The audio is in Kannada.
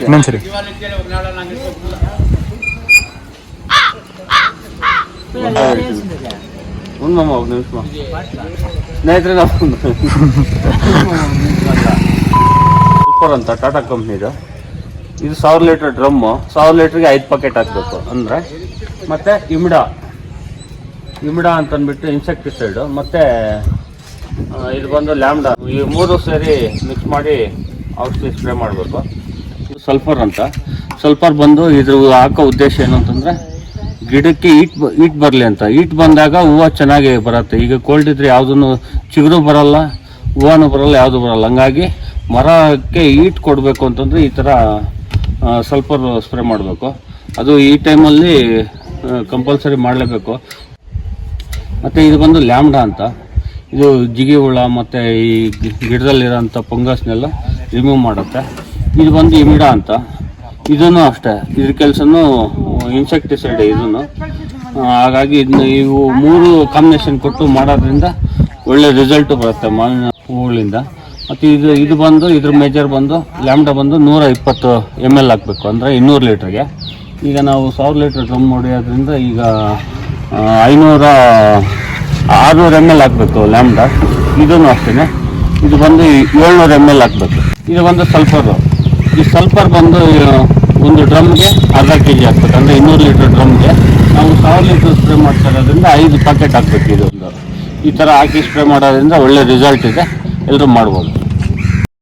ಇನ್ನೊಂದ್ಸರಿ ಸ್ನೇಹಿತರೆ ಸೂಪರ್ ಅಂತ ಟಾಟಾ ಕಂಪ್ನಿದು ಇದು 1000 ಲೀಟರ್ ಡ್ರಮ್ಮು. 1000 ಲೀಟರ್ಗೆ 5 ಪ್ಯಾಕೆಟ್ ಹಾಕ್ಬೇಕು ಅಂದರೆ. ಮತ್ತೆ ಇಮಿಡಾ ಅಂತಂದ್ಬಿಟ್ಟು ಇನ್ಸೆಕ್ಟಿಸೈಡ್, ಮತ್ತೆ ಇದು ಬಂದು ಲ್ಯಾಂಬ್ಡಾ, ಈ 3 ಸೇರಿ ಮಿಕ್ಸ್ ಮಾಡಿ ಔಷಧಿ ಸ್ಪ್ರೇ ಮಾಡಬೇಕು. ಸಲ್ಫರ್ ಅಂತ. ಸಲ್ಫರ್ ಬಂದು ಇದ್ರ ಹಾಕೋ ಉದ್ದೇಶ ಏನು ಅಂತಂದರೆ ಗಿಡಕ್ಕೆ ಈಟ್ ಬರಲಿ ಅಂತ. ಈಟ್ ಬಂದಾಗ ಹೂವು ಚೆನ್ನಾಗಿ ಬರುತ್ತೆ. ಈಗ ಕೋಲ್ಡ್ ಇದ್ರೆ ಯಾವುದೂ ಚಿಗುರು ಬರಲ್ಲ, ಹೂವನೂ ಬರಲ್ಲ, ಯಾವುದು ಬರಲ್ಲ. ಹಂಗಾಗಿ ಮರಕ್ಕೆ ಈಟ್ ಕೊಡಬೇಕು ಅಂತಂದರೆ ಈ ಥರ ಸಲ್ಫರ್ ಸ್ಪ್ರೇ ಮಾಡಬೇಕು. ಅದು ಈ ಟೈಮಲ್ಲಿ ಕಂಪಲ್ಸರಿ ಮಾಡಲೇಬೇಕು. ಮತ್ತು ಇದು ಬಂದು ಲ್ಯಾಂಬ್ಡಾ ಅಂತ. ಇದು ಜಿಗಿ ಹುಳ ಮತ್ತು ಈ ಗಿಡದಲ್ಲಿರೋಂಥ ಫಂಗಸ್ನೆಲ್ಲ ರಿಮೂವ್ ಮಾಡುತ್ತೆ. ಇದು ಬಂದು ಇಮಿಡಾ ಅಂತ. ಇದನ್ನು ಅಷ್ಟೇ, ಇದ್ರ ಕೆಲಸನೂ ಇನ್ಸೆಕ್ಟಿಸೈಡ್ ಇದನ್ನು. ಹಾಗಾಗಿ ಇವು 3 ಕಾಂಬಿನೇಷನ್ ಕೊಟ್ಟು ಮಾಡೋದ್ರಿಂದ ಒಳ್ಳೆ ರಿಸಲ್ಟು ಬರುತ್ತೆ ಮಾವಿನ ಹೂಗಳಿಂದ. ಮತ್ತು ಇದು ಬಂದು ಇದ್ರ ಮೇಜರ್ ಬಂದು ಲ್ಯಾಂಬ್ಡಾ ಬಂದು 120 ml ಹಾಕಬೇಕು, ಅಂದರೆ 200 ಲೀಟ್ರಿಗೆ. ಈಗ ನಾವು 1000 ಲೀಟ್ರ್ ಡ್ರಮ್ ಹೊಡೆಯೋದ್ರಿಂದ ಈಗ 600 ml ಹಾಕಬೇಕು ಲ್ಯಾಂಬ್ಡಾ. ಇದೂ ಅಷ್ಟೇ. ಇದು ಬಂದು 700 ml ಹಾಕಬೇಕು. ಇದು ಬಂದು ಸಲ್ಫರು. ಈ ಸಲ್ಫರ್ ಬಂದು ಒಂದು ಡ್ರಮ್ಗೆ ಅರ್ಧ kg ಹಾಕ್ಬೇಕು, ಅಂದರೆ 200 ಲೀಟ್ರ್ ಡ್ರಮ್ಗೆ ನಾವು 1000 ಲೀಟ್ರ್ ಸ್ಪ್ರೇ ಮಾಡ್ತಾ ಇರೋದ್ರಿಂದ 5 ಪ್ಯಾಕೆಟ್ ಹಾಕ್ಬೇಕು. ಇದೊಂದು ಈ ಥರ ಹಾಕಿ ಸ್ಪ್ರೇ ಮಾಡೋದ್ರಿಂದ ಒಳ್ಳೆ ರಿಸಲ್ಟ್ ಇದೆ, ಎಲ್ಲರೂ ಮಾಡ್ಬೋದು.